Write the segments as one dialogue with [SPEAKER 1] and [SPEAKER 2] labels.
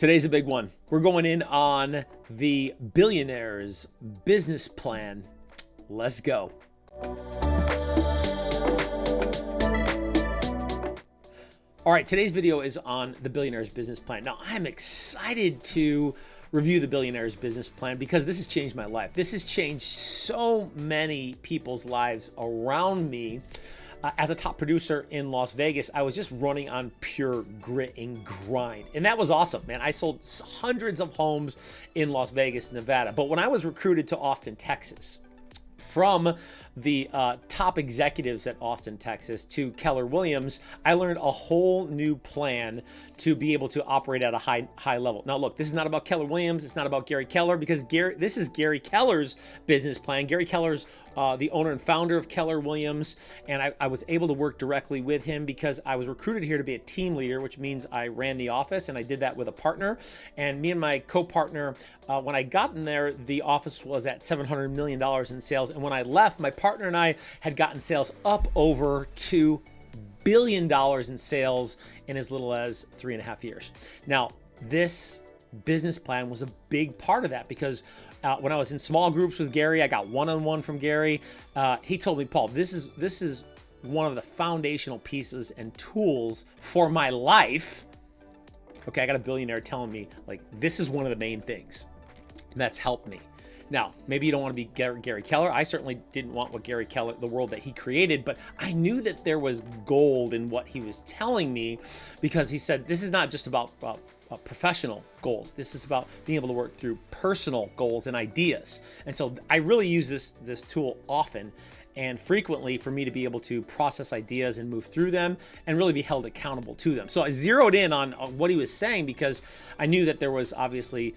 [SPEAKER 1] Today's a big one. We're going in on the Billionaires Business Plan. Let's go. All right, today's video is on the Billionaires Business Plan. Now, I'm excited to review the Billionaires Business Plan because this has changed my life. This has changed so many people's lives around me. As a top producer in Las Vegas, I was just running on pure grit and grind. And that was awesome, man. I sold hundreds of homes in Las Vegas, Nevada. But when I was recruited to Austin, Texas, from the top executives at Austin, Texas to Keller Williams, I learned a whole new plan to be able to operate at a high level. Now, look, this is not about Keller Williams. It's not about Gary Keller, because this is Gary Keller's business plan. Gary Keller's the owner and founder of Keller Williams, and I was able to work directly with him because I was recruited here to be a team leader, which means I ran the office, and I did that with a partner. And me and my co-partner, when I got in there, the office was at $700 million in sales. And when I left, my partner and I had gotten sales up over $2 billion in sales in as little as 3.5 years. Now, this business plan was a big part of that because when I was in small groups with Gary, I got one-on-one from Gary. He told me, Paul, this is one of the foundational pieces and tools for my life. Okay, I got a billionaire telling me, like, this is one of the main things that's helped me. Now, maybe you don't want to be Gary Keller. I certainly didn't want what Gary Keller, the world that he created, but I knew that there was gold in what he was telling me, because he said, this is not just about professional goals. This is about being able to work through personal goals and ideas. And so I really use this tool often and frequently for me to be able to process ideas and move through them and really be held accountable to them. So I zeroed in on what he was saying because I knew that there was obviously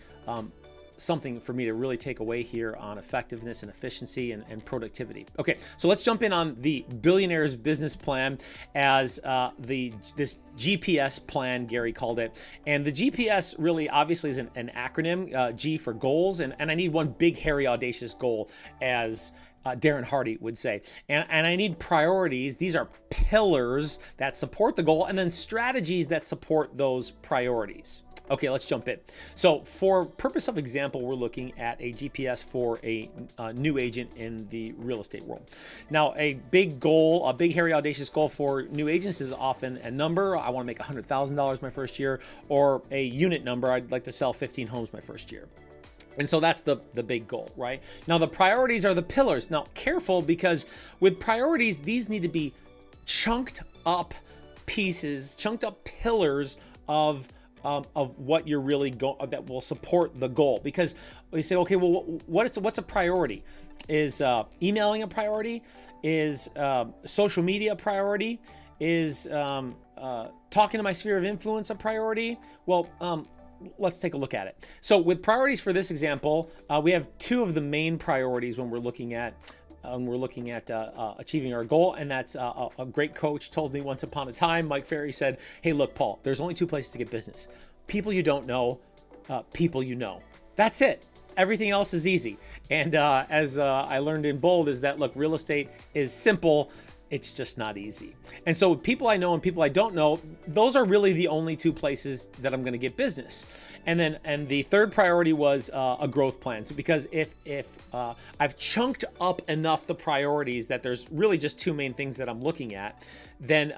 [SPEAKER 1] something for me to really take away here on effectiveness and efficiency and productivity. Okay, so let's jump in on the Billionaires Business Plan as this GPS plan, Gary called it. And the GPS really obviously is an acronym, G for goals, and I need one big, hairy, audacious goal, as Darren Hardy would say. And I need priorities. These are pillars that support the goal, and then strategies that support those priorities. Okay, let's jump in. So for purpose of example, we're looking at a GPS for a new agent in the real estate world. Now, a big goal, a big, hairy, audacious goal for new agents is often a number. I want to make $100,000 my first year, or a unit number. I'd like to sell 15 homes my first year. And so that's the big goal, right? Now, the priorities are the pillars. Now, careful, because with priorities, these need to be chunked up pieces, chunked up pillars of what you're really that will support the goal. Because we say, okay, well, what's a priority? Is emailing a priority? Is social media a priority? Is talking to my sphere of influence a priority? Well, let's take a look at it. So with priorities for this example, we have two of the main priorities when we're looking at achieving our goal, and that's a great coach told me once upon a time. Mike Ferry said, hey, look, Paul, there's only two places to get business: people you don't know, people you know. That's it. Everything else is easy. And as I learned in Bold, is that, look, real estate is simple. It's just not easy. And so people I know and people I don't know, those are really the only two places that I'm going to get business. And the third priority was a growth plan. So because if I've chunked up enough the priorities that there's really just two main things that I'm looking at, then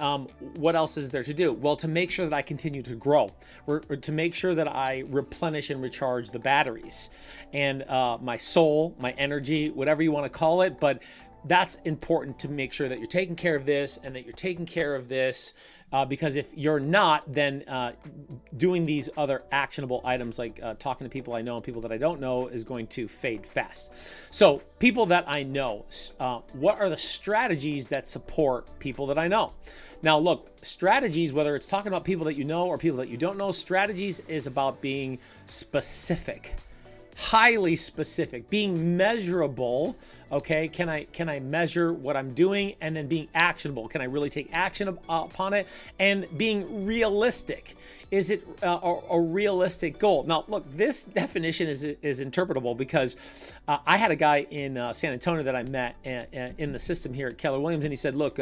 [SPEAKER 1] what else is there to do? Well, to make sure that I continue to grow, or to make sure that I replenish and recharge the batteries and my soul, my energy, whatever you want to call it. But that's important to make sure that you're taking care of this and that you're taking care of this, because if you're not, then doing these other actionable items like talking to people I know and people that I don't know is going to fade fast. So people that I know, what are the strategies that support people that I know? Now, look, strategies, whether it's talking about people that you know or people that you don't know, strategies is about being specific. Highly specific, being measurable. Okay, can I measure what I'm doing? And then being actionable. Can I really take action upon it? And being realistic. Is it a realistic goal? Now, look, this definition is interpretable, because I had a guy in San Antonio that I met in the system here at Keller Williams, and he said, look,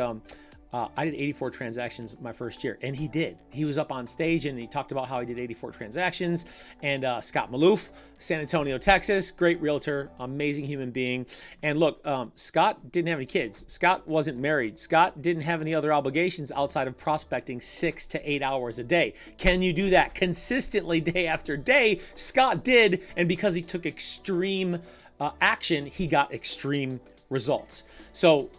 [SPEAKER 1] I did 84 transactions my first year, and he did. He was up on stage and he talked about how he did 84 transactions. And Scott Maloof, San Antonio, Texas, great realtor, amazing human being. And look, Scott didn't have any kids. Scott wasn't married. Scott didn't have any other obligations outside of prospecting 6 to 8 hours a day. Can you do that consistently day after day? Scott did, and because he took extreme action, he got extreme results. So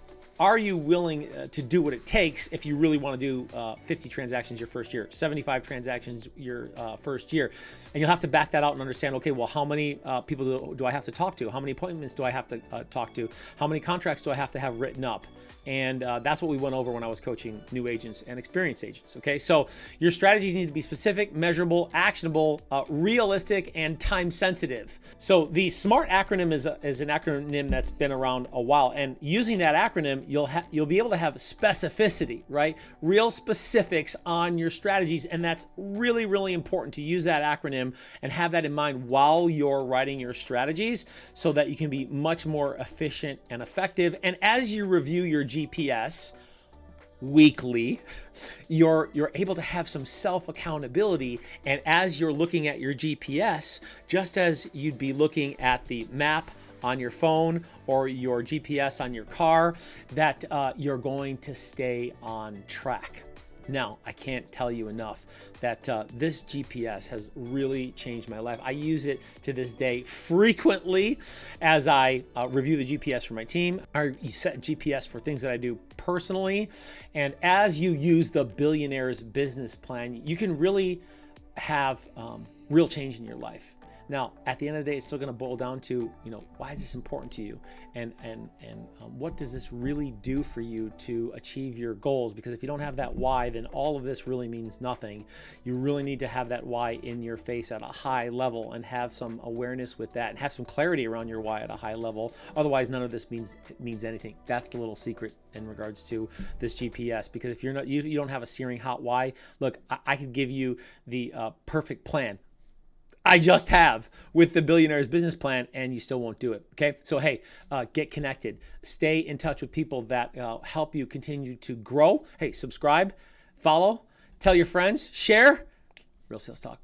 [SPEAKER 1] are you willing to do what it takes if you really want to do 50 transactions your first year, 75 transactions your first year? And you'll have to back that out and understand, okay, well, how many people do I have to talk to? How many appointments do I have to talk to? How many contracts do I have to have written up? And that's what we went over when I was coaching new agents and experienced agents, okay? So your strategies need to be specific, measurable, actionable, realistic, and time sensitive. So the SMART acronym is an acronym that's been around a while, and using that acronym, you'll be able to have specificity, right? Real specifics on your strategies, and that's really, really important to use that acronym and have that in mind while you're writing your strategies so that you can be much more efficient and effective. And as you review your GPS weekly, you're able to have some self-accountability. And as you're looking at your GPS, just as you'd be looking at the map on your phone or your GPS on your car, that you're going to stay on track. Now, I can't tell you enough that this GPS has really changed my life. I use it to this day frequently as I review the GPS for my team. I set GPS for things that I do personally. And as you use the Billionaires Business Plan, you can really have real change in your life. Now, at the end of the day, it's still going to boil down to, why is this important to you? And what does this really do for you to achieve your goals? Because if you don't have that why, then all of this really means nothing. You really need to have that why in your face at a high level and have some awareness with that and have some clarity around your why at a high level. Otherwise, none of this means anything. That's the little secret in regards to this GPS. Because if you don't have a searing hot why, look, I could give you the perfect plan. I just have with the Billionaires Business Plan, and you still won't do it, okay? So, hey, get connected. Stay in touch with people that help you continue to grow. Hey, subscribe, follow, tell your friends, share. Real Sales Talk.